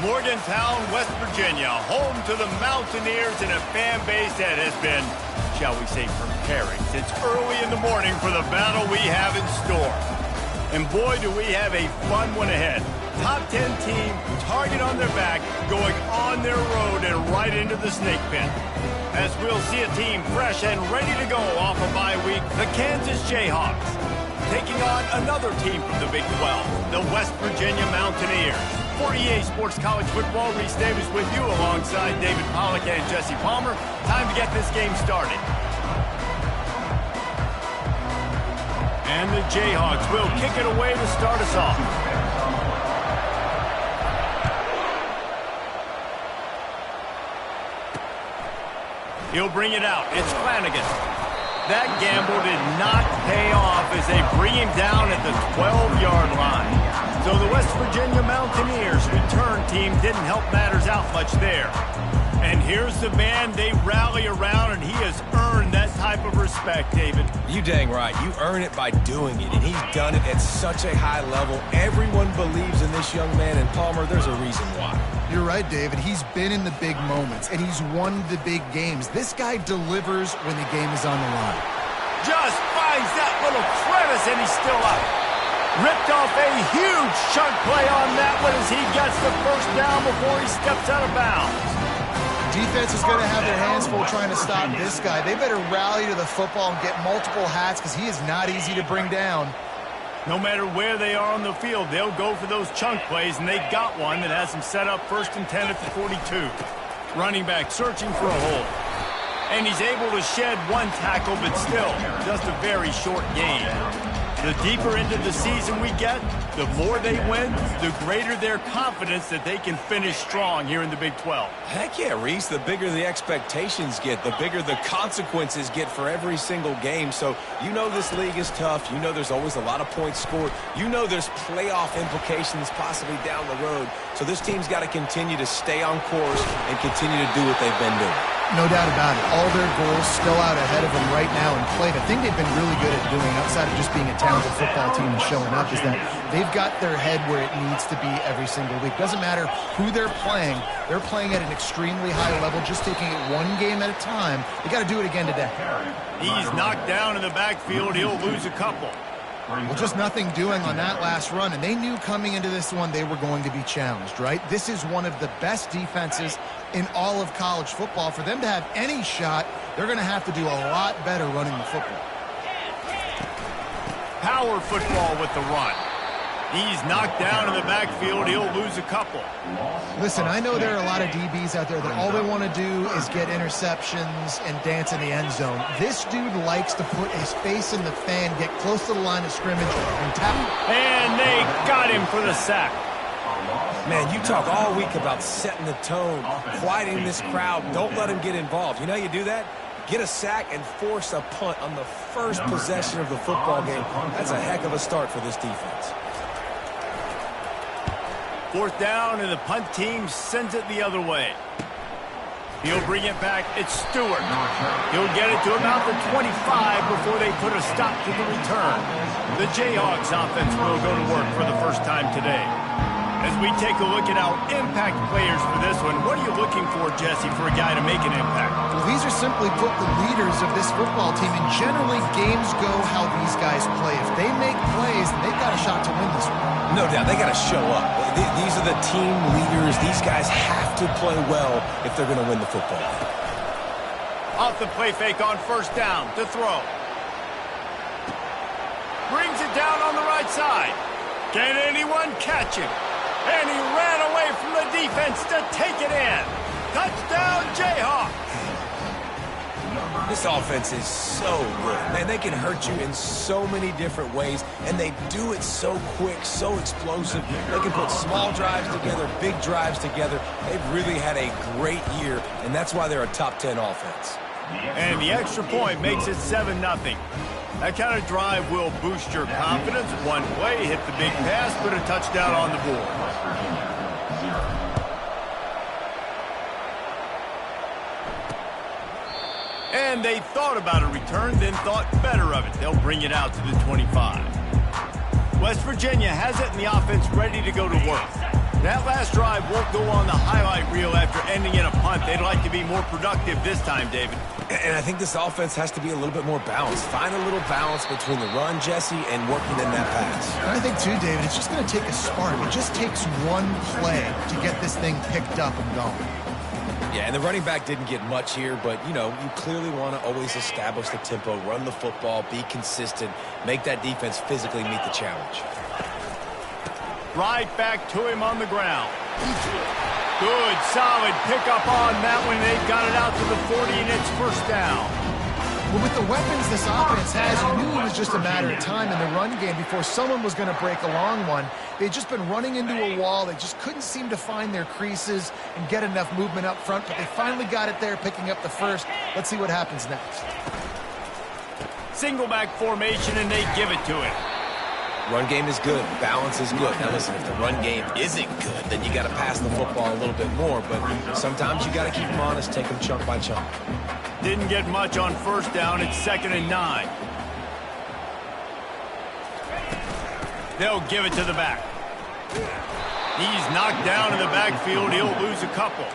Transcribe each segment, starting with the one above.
Morgantown, West Virginia, home to the Mountaineers and a fan base that has been, shall we say, preparing since early in the morning for the battle we have in store. And boy, do we have a fun one ahead. Top 10 team, target on their back, going on their road and right into the snake pit. As we'll see a team fresh and ready to go off a bye week, the Kansas Jayhawks, taking on another team from the Big 12, the West Virginia Mountaineers. For EA Sports College Football, Reese Davis with you alongside David Pollack and Jesse Palmer. Time to get this game started. And the Jayhawks will kick it away to start us off. He'll bring it out. It's Flanagan. That gamble did not pay off as they bring him down at the 12-yard line. So the West Virginia Mountaineers return team didn't help matters out much there. And here's the man they rally around, and he has earned that type of respect, David. You dang right. You earn it by doing it, and he's done it at such a high level. Everyone believes in this young man, and Palmer, there's a reason why. You're right, David. He's been in the big moments, and he's won the big games. This guy delivers when the game is on the line. Just finds that little crevice, and he's still up. Ripped off a huge chunk play on that one as he gets the first down before he steps out of bounds. Defense is going to have their hands full trying to stop this guy. They better rally to the football and get multiple hats because he is not easy to bring down. No matter where they are on the field, they'll go for those chunk plays, and they got one that has them set up 1st and 10 at the 42. Running back searching for a hole. And he's able to shed one tackle, but still, just a very short gain. The deeper into the season we get, the more they win, the greater their confidence that they can finish strong here in the Big 12. Heck yeah, Reese. The bigger the expectations get, the bigger the consequences get for every single game. So you know this league is tough. You know there's always a lot of points scored. You know there's playoff implications possibly down the road. So this team's got to continue to stay on course and continue to do what they've been doing. No doubt about it. All their goals still out ahead of them right now in play. The thing they've been really good at doing, outside of just being a talented football team and showing up, is that they've got their head where it needs to be every single week. Doesn't matter who they're playing at an extremely high level, just taking it one game at a time. They got to do it again today. He's knocked down in the backfield. He'll lose a couple. Well, just nothing doing on that last run, and they knew coming into this one they were going to be challenged, right? This is one of the best defenses in all of college football. For them to have any shot, they're going to have to do a lot better running the football. Power football with the run. He's knocked down in the backfield. He'll lose a couple. Listen, I know there are a lot of DBs out there that all they want to do is get interceptions and dance in the end zone. This dude likes to put his face in the fan, get close to the line of scrimmage, and tap. And they got him for the sack. Man, you talk all week about setting the tone, quieting this crowd. Don't let him get involved. You know how you do that? Get a sack and force a punt on the first possession of the football game. That's a heck of a start for this defense. 4th down, and the punt team sends it the other way. He'll bring it back. It's Stewart. He'll get it to about the 25 before they put a stop to the return. The Jayhawks offense will go to work for the first time today. As we take a look at our impact players for this one, what are you looking for, Jesse, for a guy to make an impact? Well, these are simply put the leaders of this football team, and generally games go how these guys play. If they make plays, then they've got a shot to win this one. No doubt, they got to show up. These are the team leaders. These guys have to play well if they're going to win the football game. Off the play fake on 1st down to throw. Brings it down on the right side. Can anyone catch him? And he ran away from the defense to take it in. Touchdown, Jayhawks. This offense is so good. Man, they can hurt you in so many different ways, and they do it so quick, so explosive. They can put small drives together, big drives together. They've really had a great year, and that's why they're a top 10 offense. And the extra point makes it 7-0. That kind of drive will boost your confidence. One play, hit the big pass, put a touchdown on the board. And they thought about a return, then thought better of it. They'll bring it out to the 25. West Virginia has it, and the offense ready to go to work. That last drive won't go on the highlight reel after ending in a punt. They'd like to be more productive this time, David. And I think this offense has to be a little bit more balanced. Find a little balance between the run, Jesse, and working in that pass. And I think, too, David, it's just going to take a spark. It just takes one play to get this thing picked up and going. Yeah, and the running back didn't get much here, but, you know, you clearly want to always establish the tempo, run the football, be consistent, make that defense physically meet the challenge. Right back to him on the ground. Good, solid pickup on that one. They've got it out to the 40, and it's first down. Well, with the weapons this offense has, you knew it was just a matter of time in the run game before someone was going to break a long one. They'd just been running into a wall. They just couldn't seem to find their creases and get enough movement up front, but they finally got it there, picking up the first. Let's see what happens next. Single back formation, and they give it to him. Run game is good. Balance is good. Now, listen, if the run game isn't good, then you got to pass the football a little bit more, but sometimes you got to keep them honest, take them chunk by chunk. Didn't get much on first down. It's 2nd and 9. They'll give it to the back. He's knocked down in the backfield. He'll lose a couple.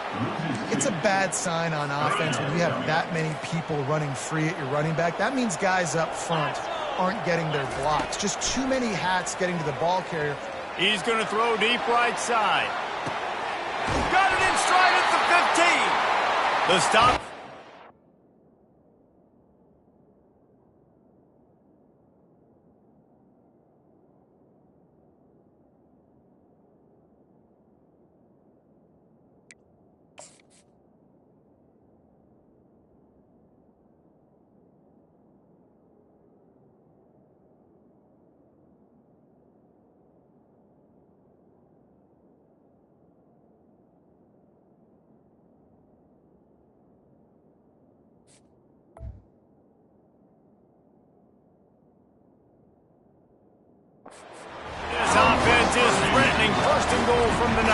It's a bad sign on offense when you have that many people running free at your running back. That means guys up front aren't getting their blocks. Just too many hats getting to the ball carrier. He's going to throw deep right side. Got it in stride at the 15. The stop. This offense is threatening. 1st and goal from the 9.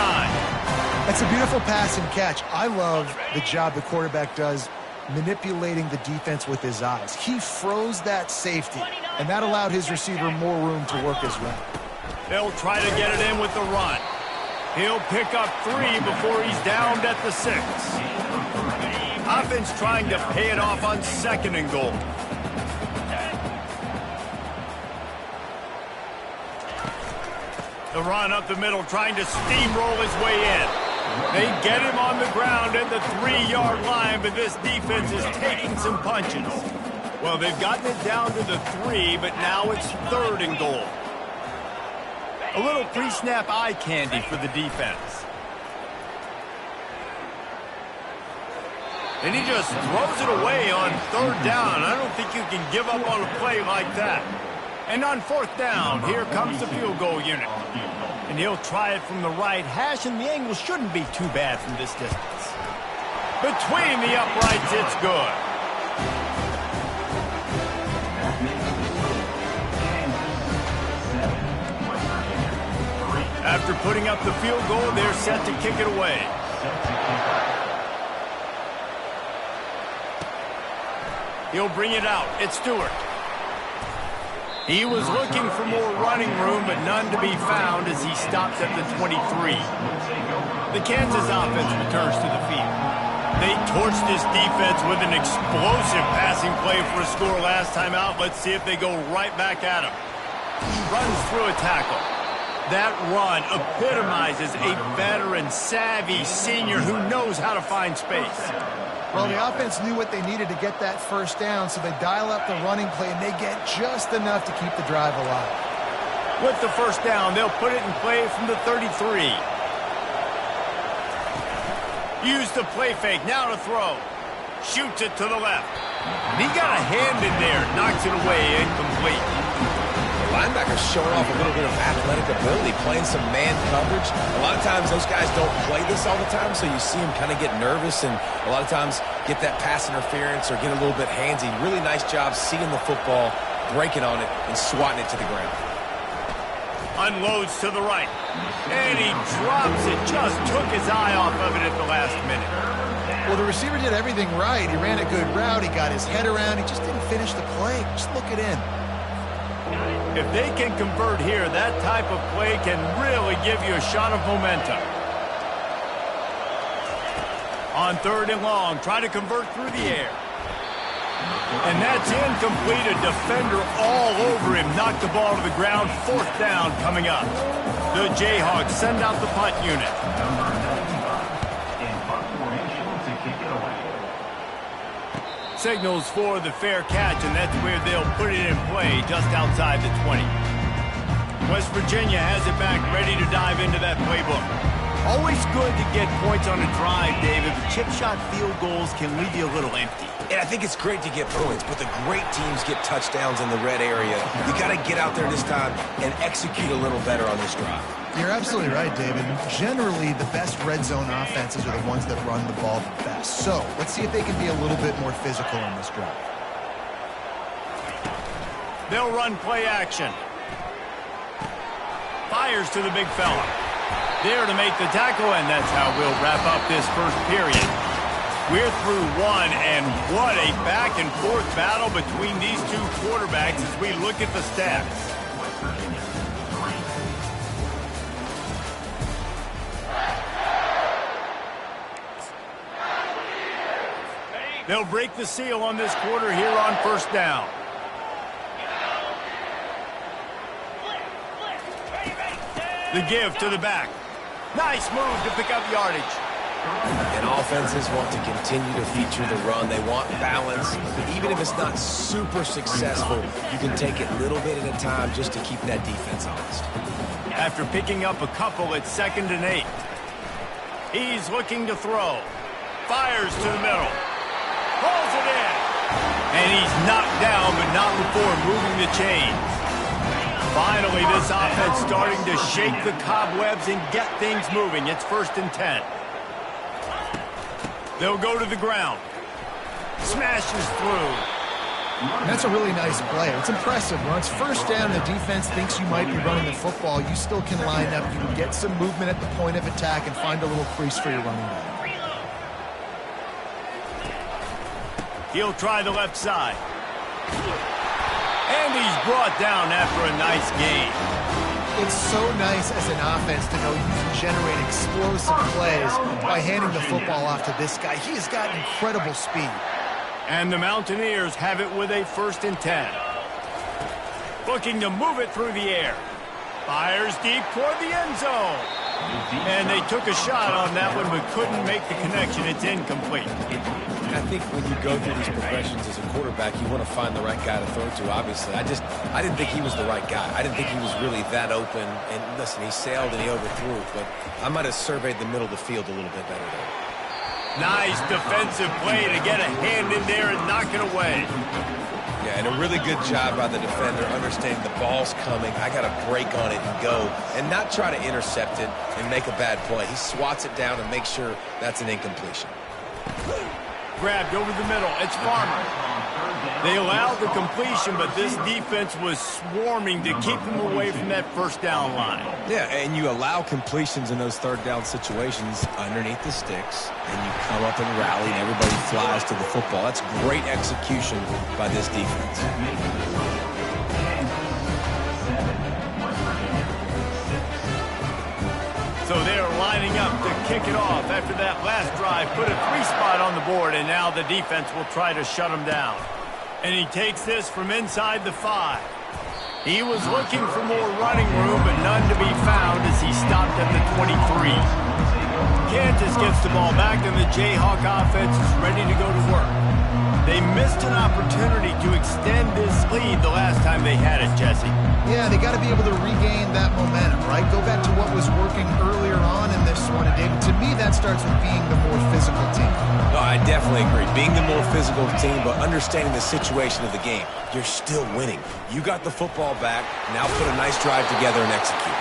That's a beautiful pass and catch. I love the job the quarterback does manipulating the defense with his eyes. He froze that safety, and that allowed his receiver more room to work his run. They'll try to get it in with the run. He'll pick up 3 before he's downed at the 6. Offense trying to pay it off on 2nd and goal. The run up the middle, trying to steamroll his way in. They get him on the ground at the 3-yard line, but this defense is taking some punches. Well, they've gotten it down to the 3, but now it's 3rd and goal. A little pre-snap eye candy for the defense. And he just throws it away on 3rd down. I don't think you can give up on a play like that. And on 4th down, here comes the field goal unit. And he'll try it from the right hash, and the angle shouldn't be too bad from this distance. Between the uprights, it's good. After putting up the field goal, they're set to kick it away. He'll bring it out. It's Stewart. He was looking for more running room, but none to be found as he stops at the 23. The Kansas offense returns to the field. They torched this defense with an explosive passing play for a score last time out. Let's see if they go right back at him. Runs through a tackle. That run epitomizes a veteran, savvy senior who knows how to find space. Well, the offense knew what they needed to get that first down, so they dial up the running play, and they get just enough to keep the drive alive. With the first down, they'll put it in play from the 33. Use the play fake, now to throw. Shoots it to the left. And he got a hand in there, knocks it away, incomplete. Linebacker's showing off a little bit of athletic ability, playing some man coverage. A lot of times those guys don't play this all the time, so you see them kind of get nervous and a lot of times get that pass interference or get a little bit handsy. Really nice job seeing the football, breaking on it, and swatting it to the ground. Unloads to the right. And he drops it. Just took his eye off of it at the last minute. Well, the receiver did everything right. He ran a good route. He got his head around. He just didn't finish the play. Just look it in. If they can convert here, that type of play can really give you a shot of momentum. On 3rd and long, try to convert through the air. And that's incomplete. A defender all over him. Knocked the ball to the ground. 4th down coming up. The Jayhawks send out the punt unit. Signals for the fair catch, and that's where they'll put it in play, just outside the 20. West Virginia has it back, ready to dive into that playbook. Always good to get points on a drive, David, but chip shot field goals can leave you a little empty. And I think it's great to get points, but the great teams get touchdowns in the red area. You got to get out there this time and execute a little better on this drive. You're absolutely right, David. Generally, the best red zone offenses are the ones that run the ball the best. So, let's see if they can be a little bit more physical in this drive. They'll run play action. Fires to the big fella. There to make the tackle, and that's how we'll wrap up this first period. We're through one, and what a back-and-forth battle between these two quarterbacks as we look at the stats. They'll break the seal on this quarter here on 1st down. The give to the back. Nice move to pick up yardage. And offenses want to continue to feature the run. They want balance. Even if it's not super successful, you can take it little bit at a time just to keep that defense honest. After picking up a couple, it's 2nd and 8. He's looking to throw. Fires to the middle. Pulls it in. And he's knocked down, but not before moving the chains. Finally, this offense starting to shake the cobwebs and get things moving. It's 1st and 10. They'll go to the ground. Smashes through. That's a really nice play. It's impressive. When it's 1st down, the defense thinks you might be running the football. You still can line up. You can get some movement at the point of attack and find a little crease for your running back. He'll try the left side. And he's brought down after a nice gain. It's so nice as an offense to know you can generate explosive plays by handing the football off to this guy. He has got incredible speed. And the Mountaineers have it with a 1st and 10. Looking to move it through the air. Fires deep toward the end zone. And they took a shot on that one but couldn't make the connection. It's incomplete. I think when you go through these progressions as a quarterback, you want to find the right guy to throw to, obviously. I didn't think he was the right guy. I didn't think he was really that open. And listen, he sailed and he overthrew, but I might have surveyed the middle of the field a little bit better there. Nice defensive play to get a hand in there and knock it away. Yeah, and a really good job by the defender understanding the ball's coming. I got to break on it and go and not try to intercept it and make a bad play. He swats it down and makes sure that's an incompletion. Grabbed over the middle. It's Farmer. They allowed the completion, but this defense was swarming to keep them away from that 1st down line. Yeah, and you allow completions in those 3rd down situations underneath the sticks, and you come up and rally, and everybody flies to the football. That's great execution by this defense. So they're lining up to kick it off after that last drive. Put a 3-spot on the board, and now the defense will try to shut him down. And he takes this from inside the 5. He was looking for more running room, but none to be found as he stopped at the 23. Kansas gets the ball back, and the Jayhawk offense is ready to go to work. They missed an opportunity to extend this lead the last time they had it, Jesse. Yeah, they got to be able to regain that momentum, right? Go back to what was working earlier on in this one. And David, to me, that starts with being the more physical team. No, I definitely agree. Being the more physical team, but understanding the situation of the game. You're still winning. You got the football back. Now put a nice drive together and execute.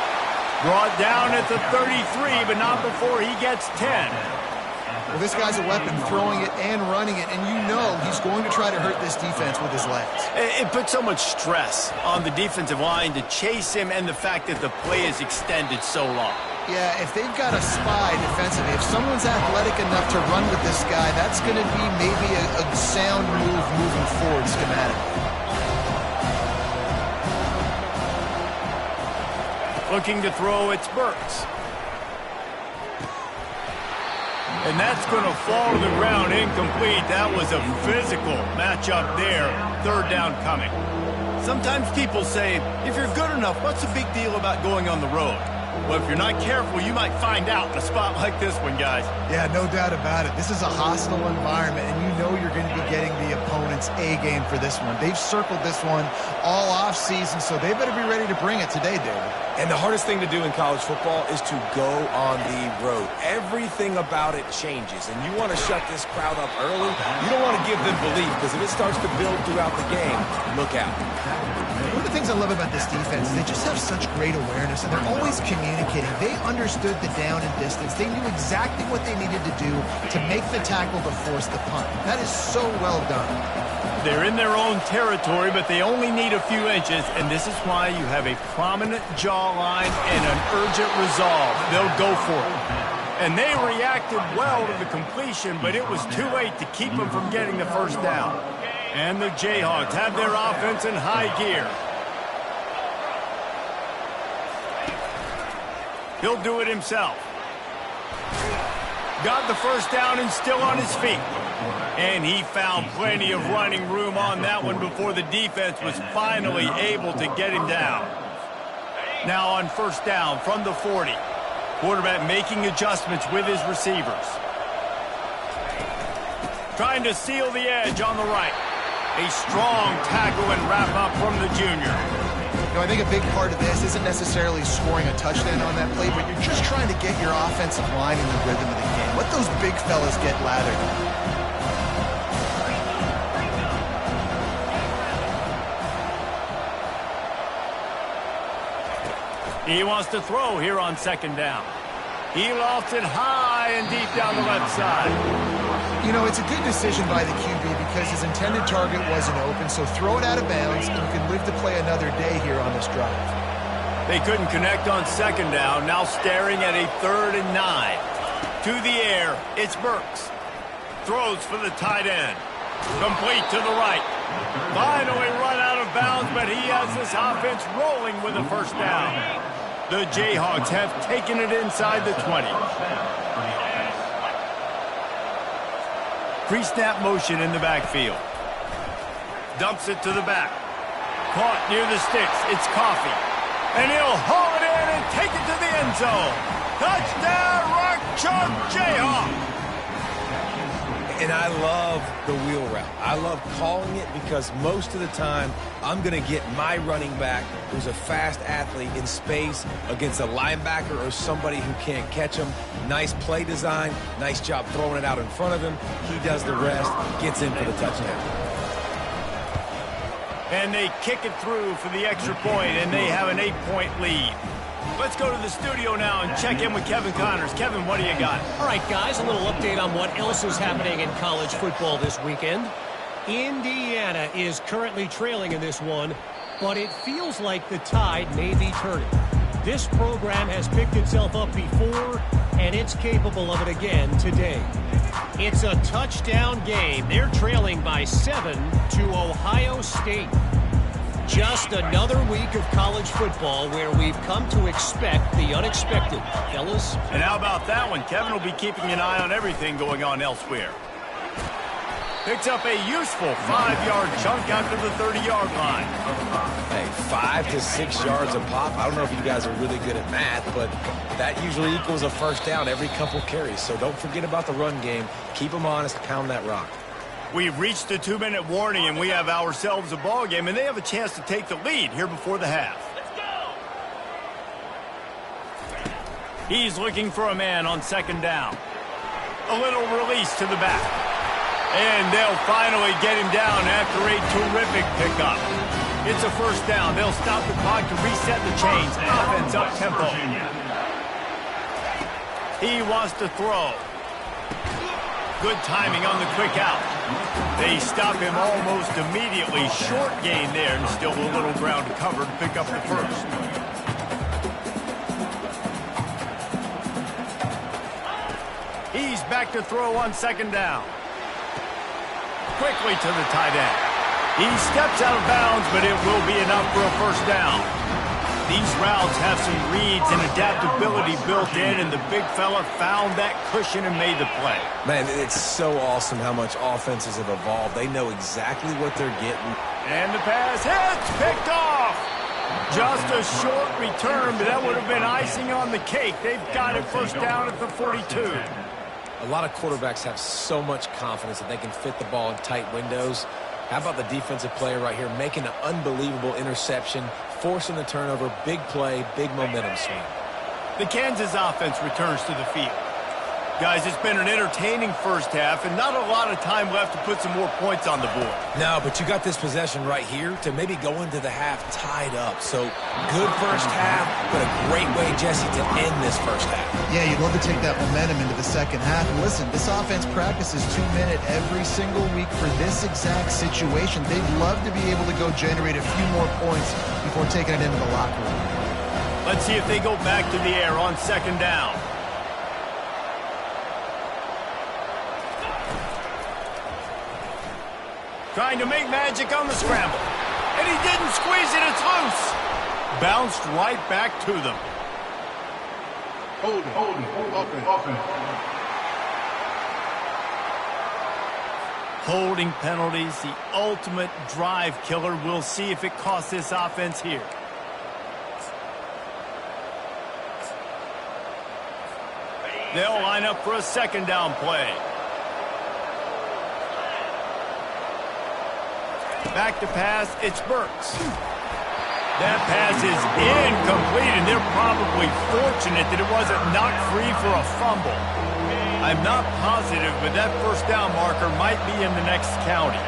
Brought down at the 33, but not before he gets 10. Well, this guy's a weapon, throwing it and running it, and you know he's going to try to hurt this defense with his legs. It puts so much stress on the defensive line to chase him and the fact that the play is extended so long. Yeah, if they've got a spy defensively, if someone's athletic enough to run with this guy, that's going to be maybe a sound move moving forward schematically. Looking to throw, it's Burks. And that's going to fall to the ground incomplete. That was a physical matchup there. Third down coming. Sometimes people say, if you're good enough, what's the big deal about going on the road? Well, if you're not careful, you might find out in a spot like this one, guys. Yeah, no doubt about it. This is a hostile environment, and you know you're going to be getting the opponent's A-game for this one. They've circled this one all off-season, so they better be ready to bring it today, David. And the hardest thing to do in college football is to go on the road. Everything about it changes, and you want to shut this crowd up early. You don't want to give them belief, because if it starts to build throughout the game, look out. One of the things I love about this defense is they just have such great awareness, and they're always communicating. They understood the down and distance. They knew exactly what they needed to do to make the tackle to force the punt. That is so well done. They're in their own territory, but they only need a few inches, and this is why you have a prominent jawline and an urgent resolve. They'll go for it. And they reacted well to the completion, but it was too late to keep them from getting the first down. And the Jayhawks have their offense in high gear. He'll do it himself. Got the first down and still on his feet. And he found plenty of running room on that one before the defense was finally able to get him down. Now on first down from the 40. Quarterback making adjustments with his receivers. Trying to seal the edge on the right. A strong tackle and wrap-up from the junior. You know, I think a big part of this isn't necessarily scoring a touchdown on that play, but you're just trying to get your offensive line in the rhythm of the game. Let those big fellas get lathered. He wants to throw here on second down. He lofts it high and deep down the left side. You know, it's a good decision by the QB because his intended target wasn't open, so throw it out of bounds, and you can live to play another day here on this drive. They couldn't connect on second down, now staring at a 3rd and 9. To the air, it's Burks. Throws for the tight end. Complete to the right. Finally run out of bounds, but he has this offense rolling with a first down. The Jayhawks have taken it inside the 20. Pre-snap motion in the backfield. Dumps it to the back. Caught near the sticks. It's Coffee. And he'll haul it in and take it to the end zone. Touchdown, Rock Chalk Jayhawk. And I love the wheel route. I love calling it because most of the time I'm going to get my running back, who's a fast athlete, in space against a linebacker or somebody who can't catch him. Nice play design, nice job throwing it out in front of him. He does the rest, gets in for the touchdown. And they kick it through for the extra point, and they have an 8-point lead. Let's go to the studio now and check in with Kevin Connors. Kevin, what do you got? All right, guys, a little update on what else is happening in college football this weekend. Indiana is currently trailing in this one, but it feels like the tide may be turning. This program has picked itself up before, and it's capable of it again today. It's a touchdown game. They're trailing by 7 to Ohio State. Just another week of college football where we've come to expect the unexpected, fellas. And how about that one? Kevin will be keeping an eye on everything going on elsewhere. Picks up a useful 5-yard chunk out to the 30-yard line. Hey, 5 to 6 yards a pop. I don't know if you guys are really good at math, but that usually equals a first down every couple carries. So don't forget about the run game. Keep them honest, pound that rock. We've reached the 2-minute warning, and we have ourselves a ball game, and they have a chance to take the lead here before the half. Let's go! He's looking for a man on second down. A little release to the back. And they'll finally get him down after a terrific pickup. It's a first down. They'll stop the clock to reset the chains. Offense up tempo. He wants to throw. Good timing on the quick out. They stop him almost immediately. Short gain there, and still a little ground to cover to pick up the first. He's back to throw on second down. Quickly to the tight end. He steps out of bounds, but it will be enough for a first down. These routes have some reads and adaptability built in, and the big fella found that cushion and made the play. Man, it's so awesome how much offenses have evolved. They know exactly what they're getting. And the pass hits, picked off. Just a short return, but that would have been icing on the cake. They've got it first down at the 42. A lot of quarterbacks have so much confidence that they can fit the ball in tight windows. How about the defensive player right here making an unbelievable interception, forcing the turnover, big play, big momentum swing. The Kansas offense returns to the field. Guys, it's been an entertaining first half and not a lot of time left to put some more points on the board. No, but you got this possession right here to maybe go into the half tied up. So good first half, but a great way, Jesse, to end this first half. Yeah, you'd love to take that momentum into the second half. And listen, this offense practices 2-minute every single week for this exact situation. They'd love to be able to go generate a few more points before taking it into the locker room. Let's see if they go back to the air on second down. Trying to make magic on the scramble. And he didn't squeeze it, it's loose. Bounced right back to them. Holding penalties, the ultimate drive killer. We'll see if it costs this offense here. They'll line up for a second down play. Back to pass, it's Burks. That pass is incomplete, and they're probably fortunate that it wasn't knocked free for a fumble. I'm not positive, but that first down marker might be in the next county.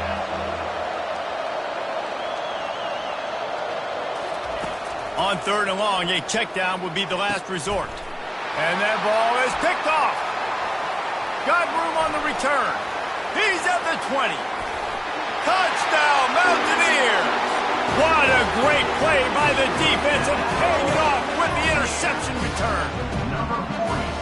On third and long, a check down would be the last resort. And that ball is picked off. Got room on the return. He's at the 20. Touchdown, Mountaineers! What a great play by the defense and paying it off with the interception return. Number 46.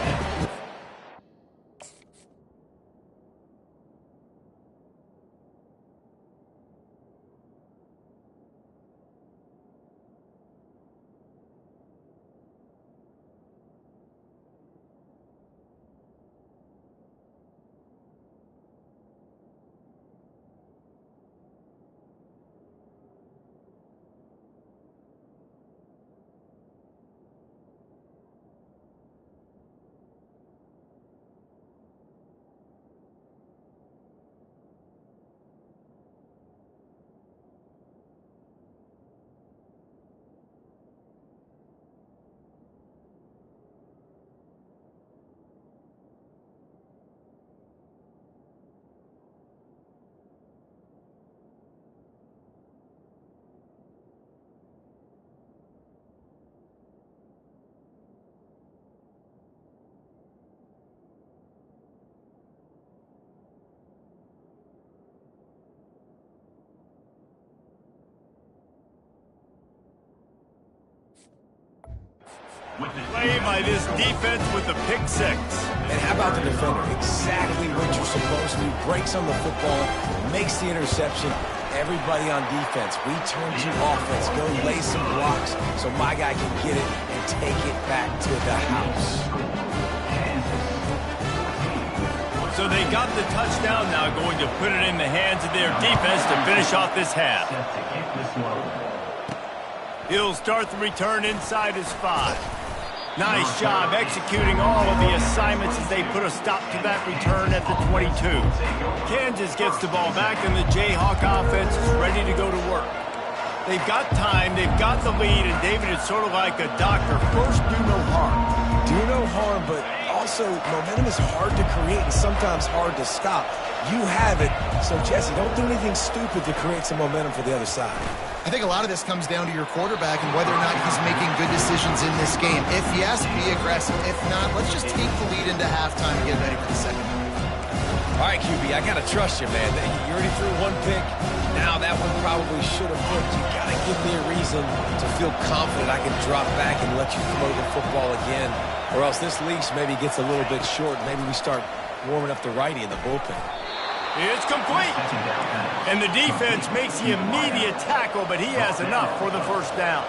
Play by this defense with the pick six. And how about the defender? Exactly what you're supposed to do. Breaks on the football, makes the interception. Everybody on defense, we turn to offense. Go lay some blocks so my guy can get it and take it back to the house. So they got the touchdown now, going to put it in the hands of their defense to finish off this half. He'll start the return inside his 5. Nice job executing all of the assignments as they put a stop to that return at the 22. Kansas gets the ball back, and the Jayhawk offense is ready to go to work. They've got time, they've got the lead, and David, it's sort of like a doctor. First, do no harm. Do no harm, but also momentum is hard to create and sometimes hard to stop. You have it, so Jesse, don't do anything stupid to create some momentum for the other side. I think a lot of this comes down to your quarterback and whether or not he's making good decisions in this game. If yes, be aggressive. If not, let's just take the lead into halftime and get ready for the second. All right, QB, I got to trust you, man. You already threw one pick. Now that one probably should have worked. You got to give me a reason to feel confident I can drop back and let you throw the football again, or else this leash maybe gets a little bit short. Maybe we start warming up the righty in the bullpen. It's complete. And the defense makes the immediate tackle, but he has enough for the first down.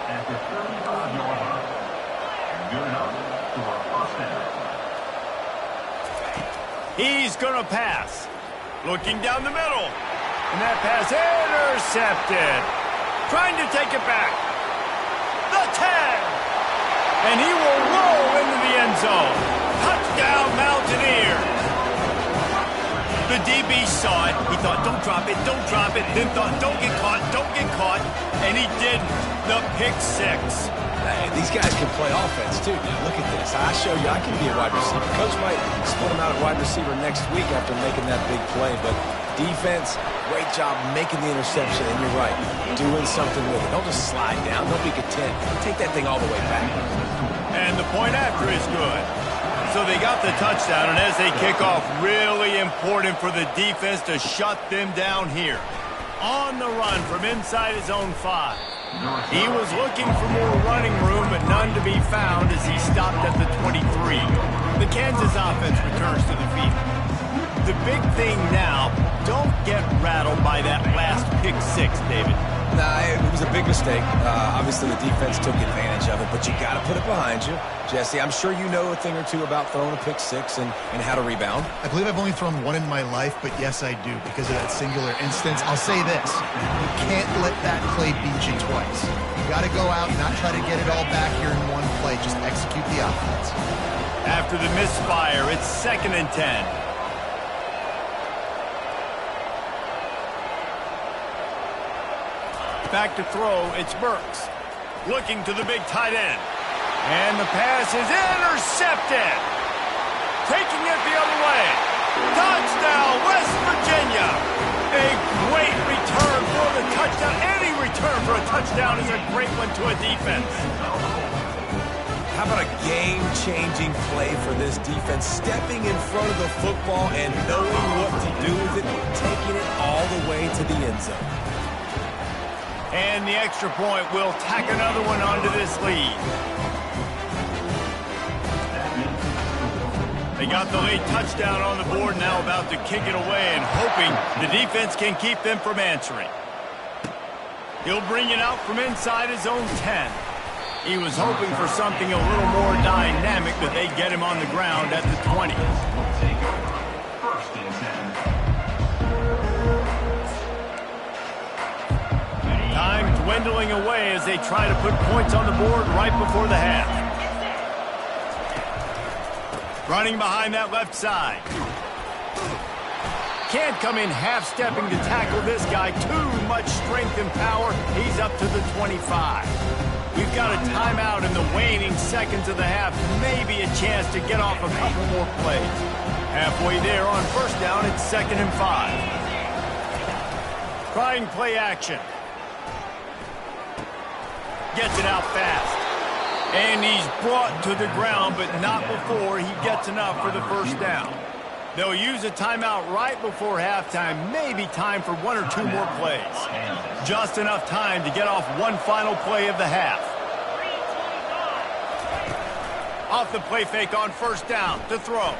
He's going to pass. Looking down the middle. And that pass intercepted. Trying to take it back. The 10. And he will roll into the end zone. Touchdown, Mountaineers. The DB saw it. He thought, don't drop it, don't drop it. Then thought, don't get caught, don't get caught. And he didn't. The pick six. Hey, these guys can play offense, too. Now, look at this. I show you I can be a wide receiver. Coach might split him out at wide receiver next week after making that big play. But defense, great job making the interception. And you're right, doing something with it. Don't just slide down. Don't be content. Take that thing all the way back. And the point after is good. So they got the touchdown, and as they kick off, really important for the defense to shut them down here. On the run from inside his own 5. He was looking for more running room, but none to be found as he stopped at the 23. The Kansas offense returns to the field. The big thing now, don't get rattled by that last pick six, David. Nah, it was a big mistake. Obviously, the defense took advantage of it, but you got to put it behind you. Jesse, I'm sure you know a thing or two about throwing a pick six and how to rebound. I believe I've only thrown one in my life, but yes, I do, because of that singular instance. I'll say this. You can't let that play beat you twice. You got to go out and not try to get it all back here in one play. Just execute the offense. After the misfire, it's 2nd and 10. Back to throw, it's Burks. Looking to the big tight end. And the pass is intercepted. Taking it the other way. Touchdown, West Virginia. A great return for the touchdown. Any return for a touchdown is a great one to a defense. How about a game-changing play for this defense? Stepping in front of the football and knowing what to do with it, taking it all the way to the end zone. And the extra point will tack another one onto this lead. They got the late touchdown on the board, now about to kick it away and hoping the defense can keep them from answering. He'll bring it out from inside his own 10. He was hoping for something a little more dynamic, but they get him on the ground at the 20. Time dwindling away as they try to put points on the board right before the half. Running behind that left side. Can't come in half-stepping to tackle this guy. Too much strength and power. He's up to the 25. We've got a timeout in the waning seconds of the half. Maybe a chance to get off a couple more plays. Halfway there on first down, it's 2nd and 5. Trying play action. Gets it out fast. And he's brought to the ground, but not before he gets enough for the first down. They'll use a timeout right before halftime. Maybe time for 1 or 2 more plays. Just enough time to get off one final play of the half. Off the play fake on first down to throw.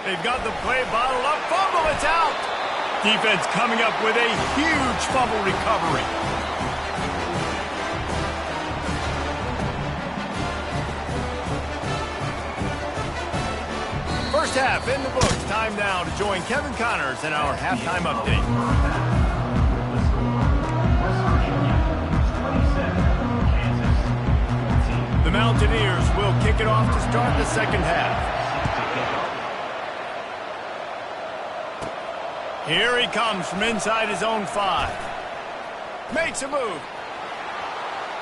They've got the play bottled up. Fumble, it's out. Defense coming up with a huge fumble recovery. First half in the books. Time now to join Kevin Connors in our halftime update. The Mountaineers will kick it off to start the second half. Here he comes from inside his own 5. Makes a move.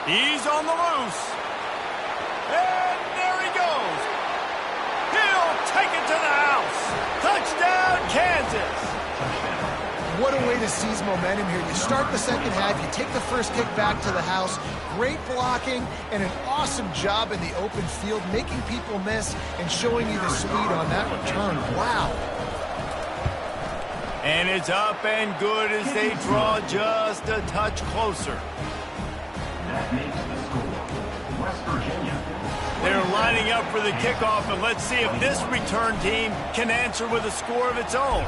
He's on the loose. And there he goes. He'll take it to the house. Touchdown, Kansas. What a way to seize momentum here. You start the second half, you take the first kick back to the house. Great blocking and an awesome job in the open field, making people miss and showing you the speed on that return. Wow. And it's up and good as they draw just a touch closer. That makes the score. West Virginia. They're lining up for the kickoff, and let's see if this return team can answer with a score of its own.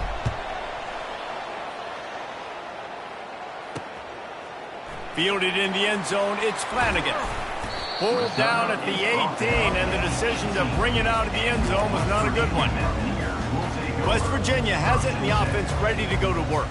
Fielded in the end zone, it's Flanagan. Pulled down at the 18, and the decision to bring it out of the end zone was not a good one. West Virginia has it in the offense ready to go to work.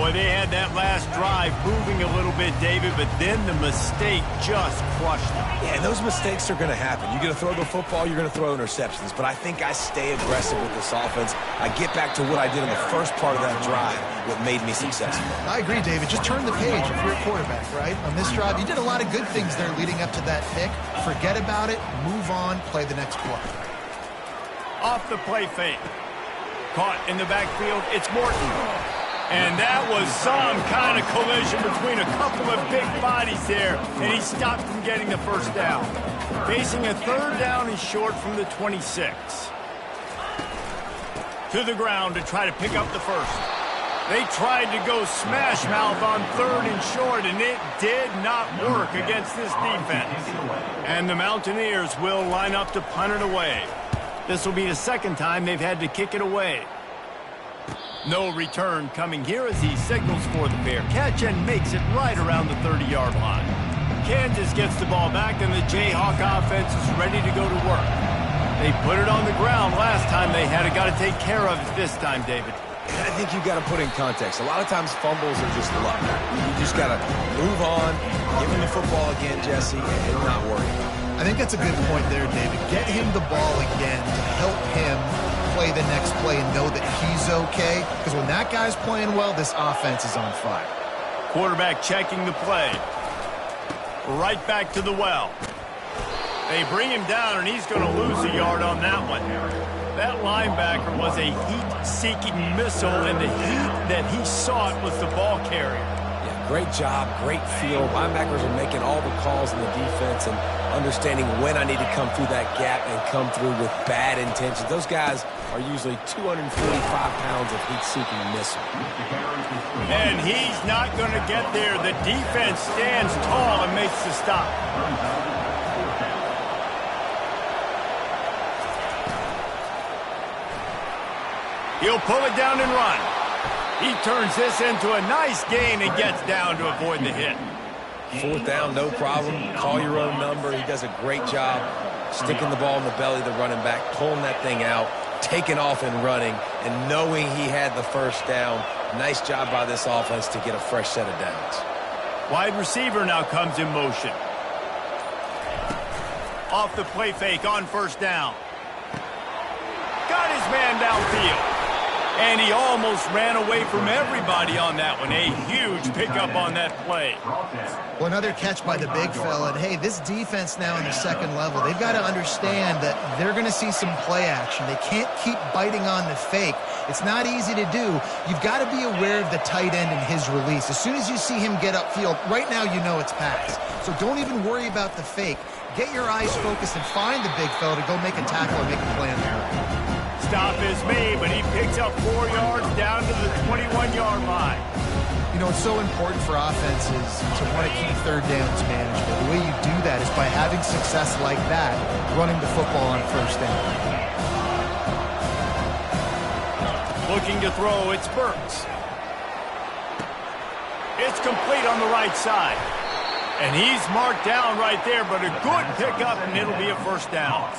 Boy, they had that last drive moving a little bit, David, but then the mistake just crushed them. Yeah, and those mistakes are going to happen. You're going to throw the football, you're going to throw interceptions. But I think I stay aggressive with this offense. I get back to what I did in the first part of that drive, what made me successful. I agree, David. Just turn the page if you're a quarterback, right? On this drive, you did a lot of good things there leading up to that pick. Forget about it, move on, play the next play. Off the play fake. Caught in the backfield, it's Morton. And that was some kind of collision between a couple of big bodies there, and he stopped from getting the first down. Facing a third down and short from the 26. To the ground to try to pick up the first. They tried to go smash mouth on third and short, and it did not work against this defense. And the Mountaineers will line up to punt it away. This will be the second time they've had to kick it away. No return coming here as he signals for the fair catch and makes it right around the 30-yard line. Kansas gets the ball back, and the Jayhawk offense is ready to go to work. They put it on the ground last time they had it. Got to take care of it this time, David. And I think you've got to put in context. A lot of times fumbles are just luck. You just got to move on, give him the football again, Jesse, and not worry about it. I think that's a good point there, David. Get him the ball again to help him play the next play and know that he's okay. Because when that guy's playing well, this offense is on fire. Quarterback checking the play. Right back to the well. They bring him down, and he's going to lose a yard on that one. That linebacker was a heat-seeking missile, and the heat that he sought was the ball carrier. Yeah, great job, great feel. Linebackers are making all the calls in the defense and understanding when I need to come through that gap and come through with bad intentions. Those guys are usually 245 pounds of heat-seeking missile. And he's not going to get there. The defense stands tall and makes the stop. He'll pull it down and run. He turns this into a nice gain and gets down to avoid the hit. Fourth down, no problem. Call your own number. He does a great job sticking the ball in the belly of the running back, pulling that thing out, taking off and running, and knowing he had the first down. Nice job by this offense to get a fresh set of downs. Wide receiver now comes in motion. Off the play fake on first down. Got his man downfield. And he almost ran away from everybody on that one. A huge pickup on that play. Well, another catch by the big fella. And, hey, this defense now in the second level, they've got to understand that they're going to see some play action. They can't keep biting on the fake. It's not easy to do. You've got to be aware of the tight end and his release. As soon as you see him get upfield, right now you know it's pass. So don't even worry about the fake. Get your eyes focused and find the big fella to go make a tackle or make a play on there. Stop is made, but he picks up 4 yards down to the 21-yard line. You know, it's so important for offenses to want to keep third downs manageable. The way you do that is by having success like that, running the football on first down. Looking to throw, it's Burks. It's complete on the right side. And he's marked down right there, but a good pickup, and it'll be a first down.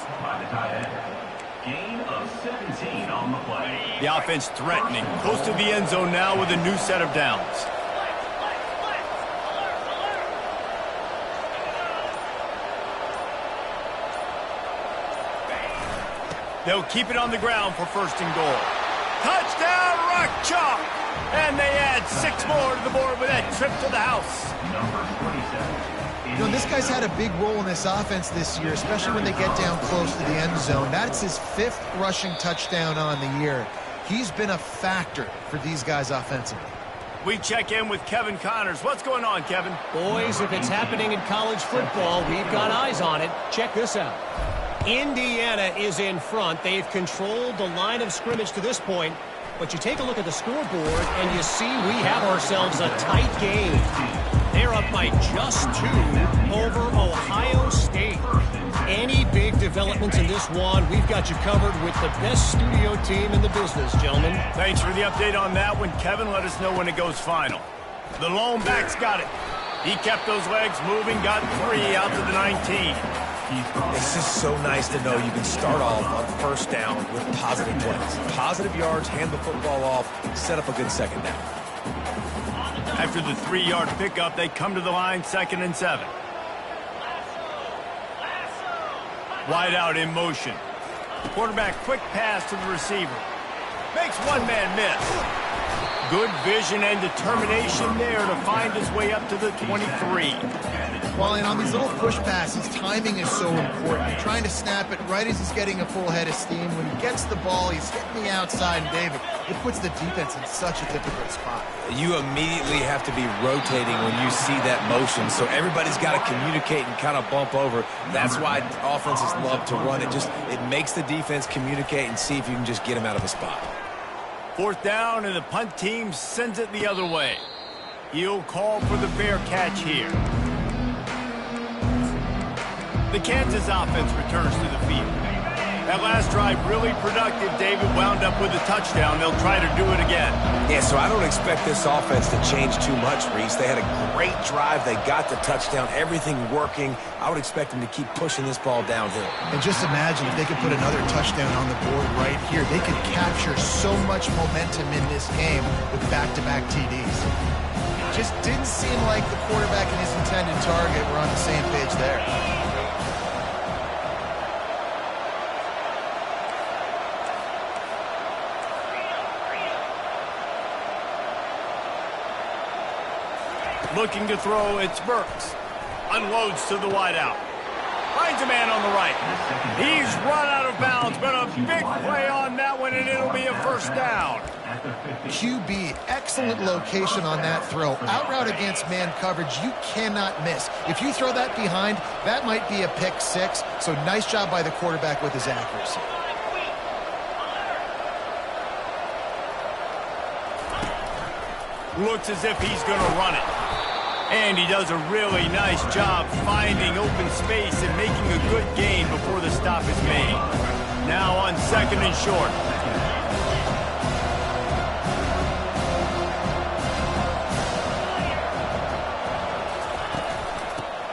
Gain of 17 on the play. The offense threatening, close to the end zone now with a new set of downs. They'll keep it on the ground for first and goal. Touchdown, Rock Chalk! And they add 6 more to the board with that trip to the house. Number 27. You know, this guy's had a big role in this offense this year, especially when they get down close to the end zone. That's his 5th rushing touchdown on the year. He's been a factor for these guys offensively. We check in with Kevin Connors. What's going on, Kevin? Boys, if it's happening in college football, we've got eyes on it. Check this out. Indiana is in front. They've controlled the line of scrimmage to this point. But you take a look at the scoreboard, and you see we have ourselves a tight game. They're up by just 2 over Ohio State. Any big developments in this one, we've got you covered with the best studio team in the business, gentlemen. Thanks for the update on that one, Kevin. Let us know when it goes final. The lone back's got it. He kept those legs moving, got 3 out to the 19. It's just so nice to know you can start off on first down with positive plays. Positive yards, hand the football off, set up a good second down. After the 3-yard pickup, they come to the line, 2nd and 7. Wide out in motion. Quarterback quick pass to the receiver. Makes one man miss. Good vision and determination there to find his way up to the 23. Well, and on these little push passes, timing is so important. You're trying to snap it right as he's getting a full head of steam. When he gets the ball, he's hitting the outside, and David, it puts the defense in such a difficult spot. You immediately have to be rotating when you see that motion, so everybody's got to communicate and kind of bump over. That's why offenses love to run it. It makes the defense communicate and see if you can just get him out of a spot. 4th down, and the punt team sends it the other way. He'll call for the fair catch here. The Kansas offense returns to the field. That last drive really productive. David wound up with a touchdown. They'll try to do it again. Yeah, so I don't expect this offense to change too much, Reese. They had a great drive. They got the touchdown. Everything working. I would expect them to keep pushing this ball downhill. And just imagine if they could put another touchdown on the board right here. They could capture so much momentum in this game with back-to-back TDs. Just didn't seem like the quarterback and his intended target were on the same page there. Looking to throw, it's Burks. Unloads to the wideout. Finds a man on the right. He's run out of bounds, but a big play on that one, and it'll be a first down. QB, excellent location on that throw. Out route against man coverage, you cannot miss. If you throw that behind, that might be a pick 6. So nice job by the quarterback with his accuracy. Looks as if he's going to run it. And he does a really nice job finding open space and making a good gain before the stop is made. Now on 2nd and short.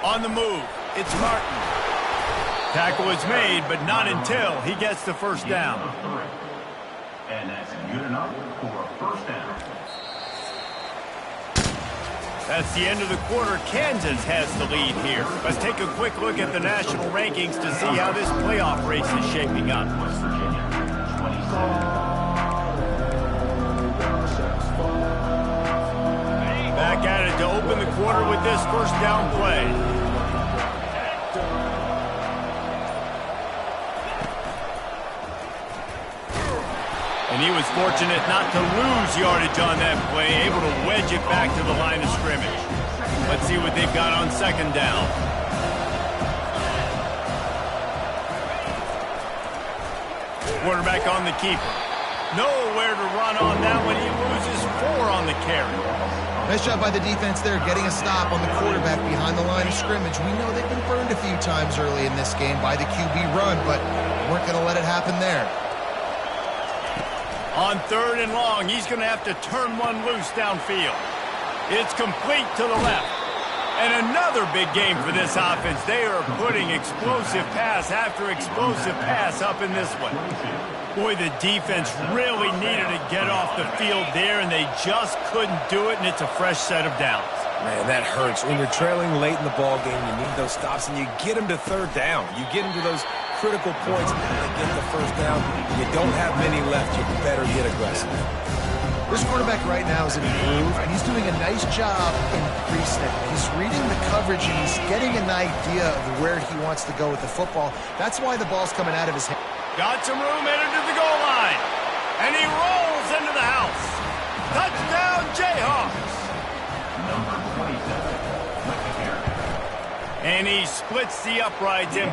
On the move, it's Martin. Tackle is made, but not until he gets the first down. And that's good enough for a first down. That's the end of the quarter. Kansas has the lead here. Let's take a quick look at the national rankings to see how this playoff race is shaping up. West Virginia, 27. Back at it to open the quarter with this first down play. And he was fortunate not to lose yardage on that play, able to wedge it back to the line of scrimmage. Let's see what they've got on 2nd down. Quarterback on the keeper. Nowhere to run on that one. He loses 4 on the carry. Nice job by the defense there, getting a stop on the quarterback behind the line of scrimmage. We know they've been burned a few times early in this game by the QB run, but weren't going to let it happen there. On 3rd and long, he's going to have to turn one loose downfield. It's complete to the left. And another big game for this offense. They are putting explosive pass after explosive pass up in this one. Boy, the defense really needed to get off the field there, and they just couldn't do it, and it's a fresh set of downs. Man, that hurts. When you're trailing late in the ball game, you need those stops, and you get them to 3rd down. You get them to those critical points, and they get the first down. You don't have many left. You better get aggressive. This quarterback right now is in a groove, and he's doing a nice job in pre-snap. He's reading the coverage, and he's getting an idea of where he wants to go with the football. That's why the ball's coming out of his hand. Got some room, headed to the goal line. And he rolls into the house. Touchdown, Jayhawks. Number 27, McCarron. And he splits the uprights in.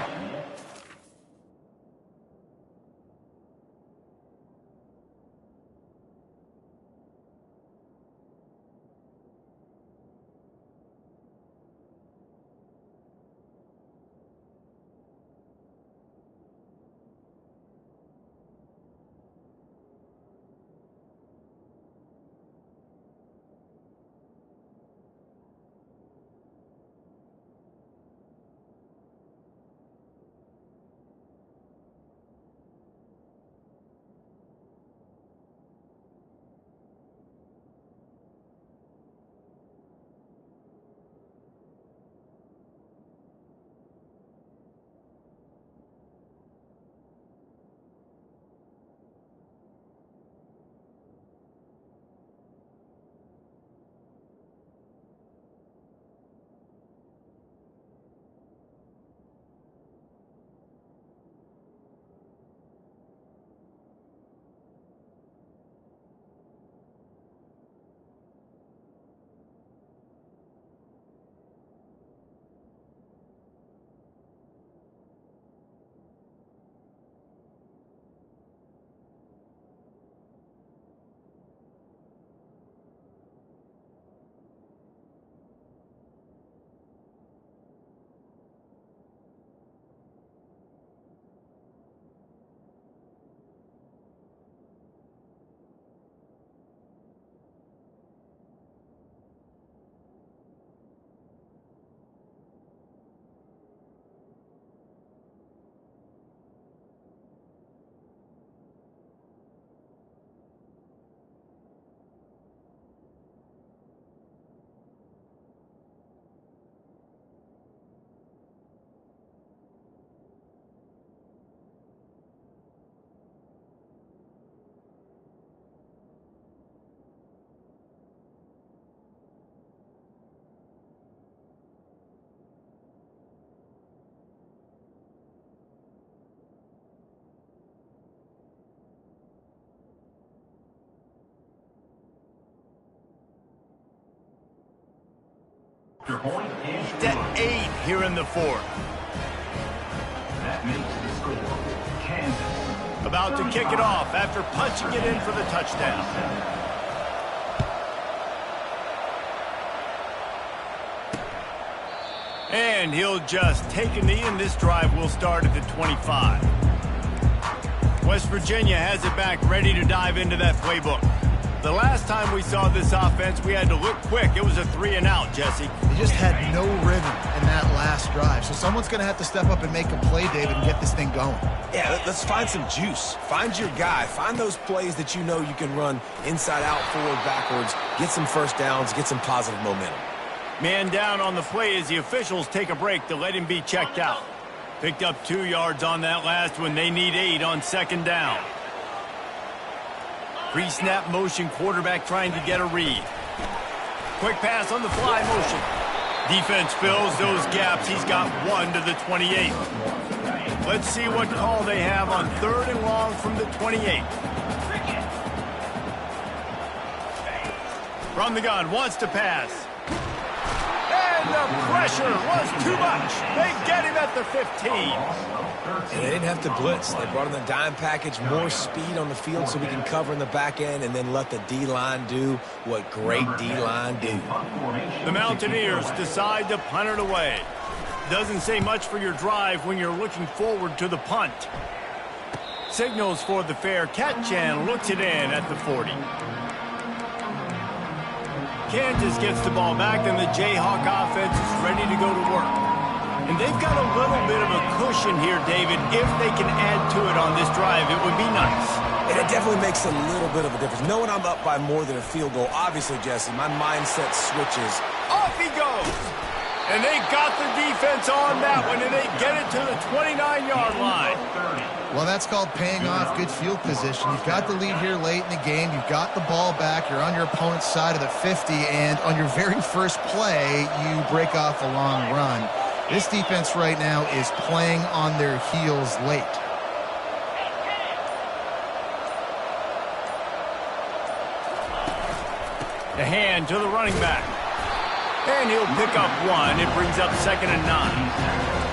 Extra point is To good. 8 here in the fourth. That makes the score Kansas. About to kick it off after punching it in for the touchdown. And he'll just take a knee, and this drive will start at the 25. West Virginia has it back, ready to dive into that playbook. The last time we saw this offense, we had to look quick. It was a 3-and-out, Jesse. They just had no rhythm in that last drive. So someone's going to have to step up and make a play, David, and get this thing going. Yeah, let's find some juice. Find your guy. Find those plays that you know you can run inside out, forward, backwards, get some first downs, get some positive momentum. Man down on the play as the officials take a break to let him be checked out. Picked up 2 yards on that last one. They need 8 on second down. Pre-snap motion, quarterback trying to get a read. Quick pass on the fly motion. Defense fills those gaps. He's got 1 to the 28. Let's see what call they have on 3rd and long from the 28. From the gun, wants to pass. And the pressure was too much. They get him at the 15. And they didn't have to blitz. They brought in the dime package, more speed on the field so we can cover in the back end and then let the D-line do what great D-line do. The Mountaineers decide to punt it away. Doesn't say much for your drive when you're looking forward to the punt. Signals for the fair catch and looks it in at the 40. Kansas gets the ball back, and the Jayhawk offense is ready to go to work. And they've got a little bit of a cushion here, David. If they can add to it on this drive, it would be nice. And it definitely makes a little bit of a difference. Knowing I'm up by more than a field goal, obviously, Jesse, my mindset switches. Off he goes. And they got the defense on that one, and they get it to the 29-yard line. Well, that's called paying off good field position. You've got the lead here late in the game. You've got the ball back. You're on your opponent's side of the 50, and on your very first play, you break off a long run. This defense right now is playing on their heels late. The hand to the running back. And he'll pick up 1. It brings up 2nd and 9.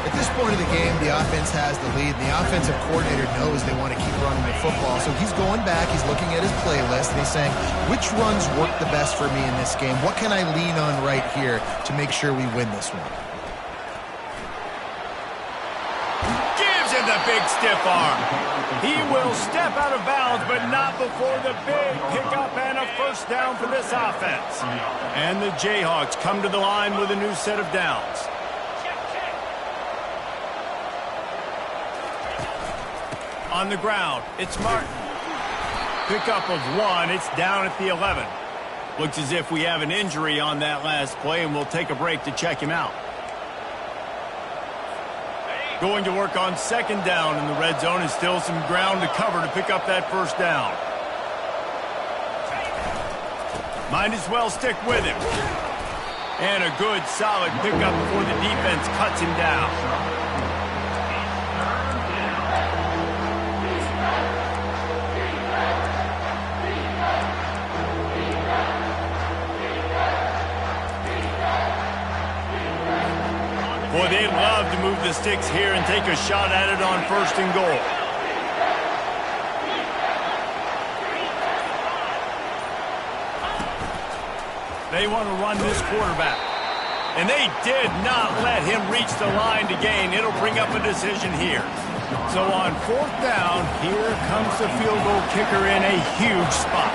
At this point of the game, the offense has the lead, and the offensive coordinator knows they want to keep running the football. So he's going back, he's looking at his playlist, and he's saying, which runs work the best for me in this game? What can I lean on right here to make sure we win this one? Gives him the big stiff arm. He will step out of bounds, but not before the big pickup and a first down for this offense. And the Jayhawks come to the line with a new set of downs. On the ground, it's Martin. Pickup of 1. It's down at the 11. Looks as if we have an injury on that last play, and we'll take a break to check him out. Going to work on second down in the red zone, and still some ground to cover to pick up that first down. Might as well stick with him. And a good, solid pickup before the defense cuts him down. Boy, they'd love to move the sticks here and take a shot at it on 1st and goal. They want to run this quarterback. And they did not let him reach the line to gain. It'll bring up a decision here. So on 4th down, here comes the field goal kicker in a huge spot.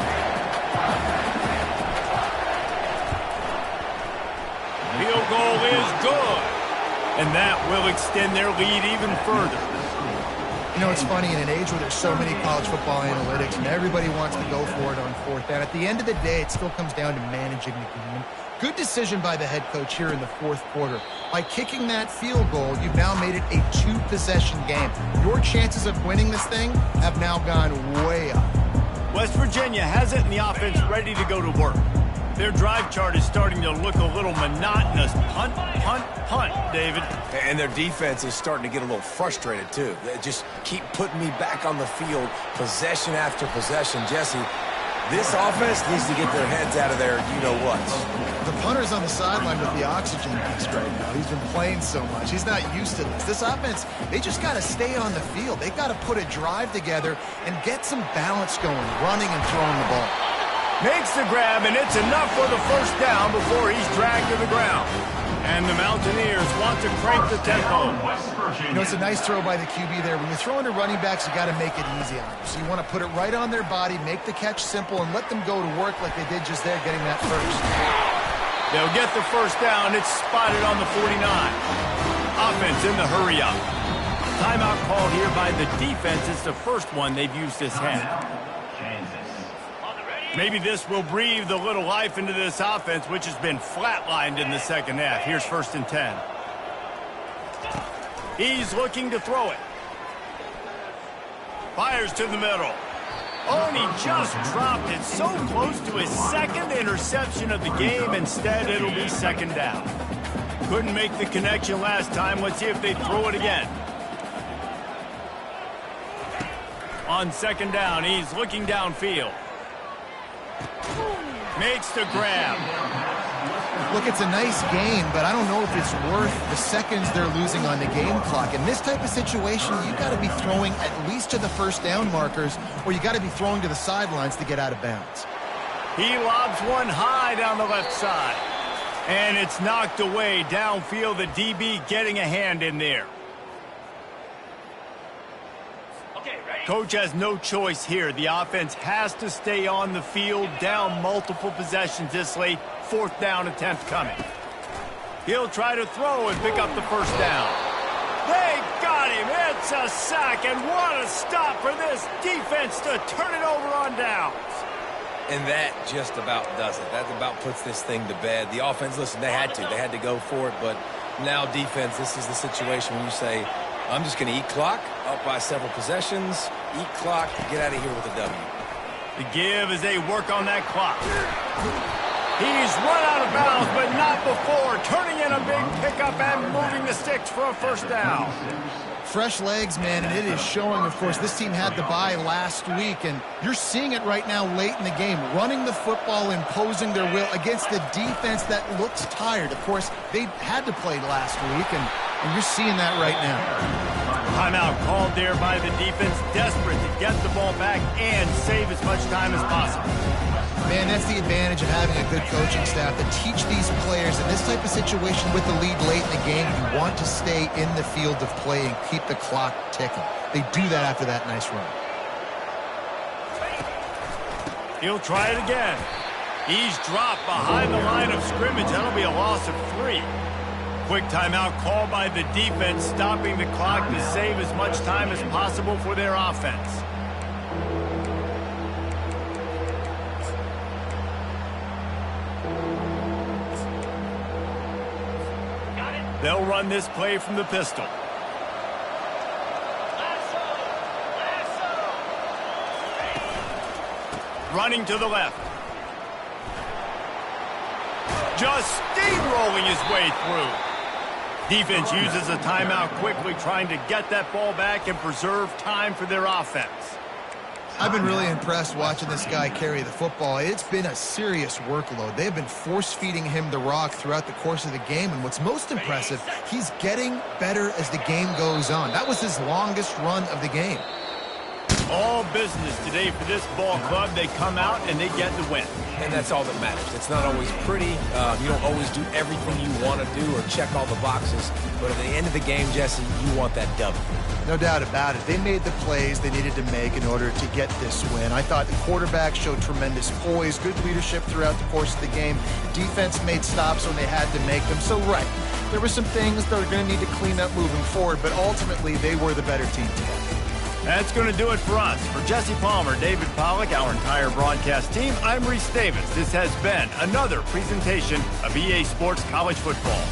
Field goal is good. And that will extend their lead even further. You know, it's funny, in an age where there's so many college football analytics and everybody wants to go for it on 4th down, at the end of the day, it still comes down to managing the game. Good decision by the head coach here in the 4th quarter. By kicking that field goal, you've now made it a 2-possession game. Your chances of winning this thing have now gone way up. West Virginia has it, and the offense ready to go to work. Their drive chart is starting to look a little monotonous. Punt, punt, punt, David. And their defense is starting to get a little frustrated, too. They just keep putting me back on the field, possession after possession. Jesse, This offense needs to get their heads out of there, you-know-what. The punter's on the sideline with the oxygen mask right now. He's been playing so much. He's not used to this. This offense, they just got to stay on the field. They got to put a drive together and get some balance going, running and throwing the ball. Makes the grab, and it's enough for the first down before he's dragged to the ground. And the Mountaineers want to crank the tempo. You know, it's a nice throw by the QB there. When you're throwing to running backs, you got to make it easy on them. So you want to put it right on their body, make the catch simple, and let them go to work like they did just there, getting that first. They'll get the first down. It's spotted on the 49. Offense in the hurry-up. Timeout called here by the defense. It's the first one they've used this half. Maybe this will breathe a little life into this offense, which has been flatlined in the second half. Here's 1st and 10. He's looking to throw it. Fires to the middle. Oh, and he just dropped it so close to his second interception of the game. Instead, it'll be second down. Couldn't make the connection last time. Let's see if they throw it again. On second down, he's looking downfield. Makes the grab. Look, it's a nice gain, but I don't know if it's worth the seconds they're losing on the game clock. In this type of situation, you got to be throwing at least to the first down markers, or you got to be throwing to the sidelines to get out of bounds. He lobs one high down the left side. And it's knocked away downfield. The DB getting a hand in there. Coach has no choice here. The offense has to stay on the field, down multiple possessions this late. 4th down attempt coming. He'll try to throw and pick up the first down. They got him. It's a sack, and what a stop for this defense to turn it over on downs. And that just about does it. That about puts this thing to bed. The offense, listen, they had to go for it, but now defense, this is the situation when you say, I'm just going to eat clock, up by several possessions, eat clock, get out of here with a W. The give as they work on that clock. He's run out of bounds, but not before. Turning in a big pickup and moving the sticks for a first down. Fresh legs, man, and it is showing, of course. This team had the bye last week, and you're seeing it right now late in the game. Running the football, imposing their will against the defense that looks tired. Of course, they had to play last week, and you're seeing that right now. Timeout called there by the defense, desperate to get the ball back and save as much time as possible. Man, that's the advantage of having a good coaching staff to teach these players in this type of situation with the lead late in the game. You want to stay in the field of play and keep the clock ticking. They do that after that nice run. He'll try it again. He's dropped behind the line of scrimmage. That'll be a loss of 3. Quick timeout called by the defense, stopping the clock to save as much time as possible for their offense. They'll run this play from the pistol. Running to the left. Just steamrolling his way through. Defense uses a timeout quickly, trying to get that ball back and preserve time for their offense. I've been really impressed watching this guy carry the football. It's been a serious workload. They've been force-feeding him the rock throughout the course of the game, and what's most impressive, he's getting better as the game goes on. That was his longest run of the game. All business today for this ball club. They come out and they get the win. And that's all that matters. It's not always pretty. You don't always do everything you want to do or check all the boxes. But at the end of the game, Jesse, you want that W. No doubt about it. They made the plays they needed to make in order to get this win. I thought the quarterback showed tremendous poise, good leadership throughout the course of the game. Defense made stops when they had to make them. So, right, there were some things they're going to need to clean up moving forward, but ultimately they were the better team today. That's going to do it for us. For Jesse Palmer, David Pollack, our entire broadcast team, I'm Reese Davis. This has been another presentation of EA Sports College Football.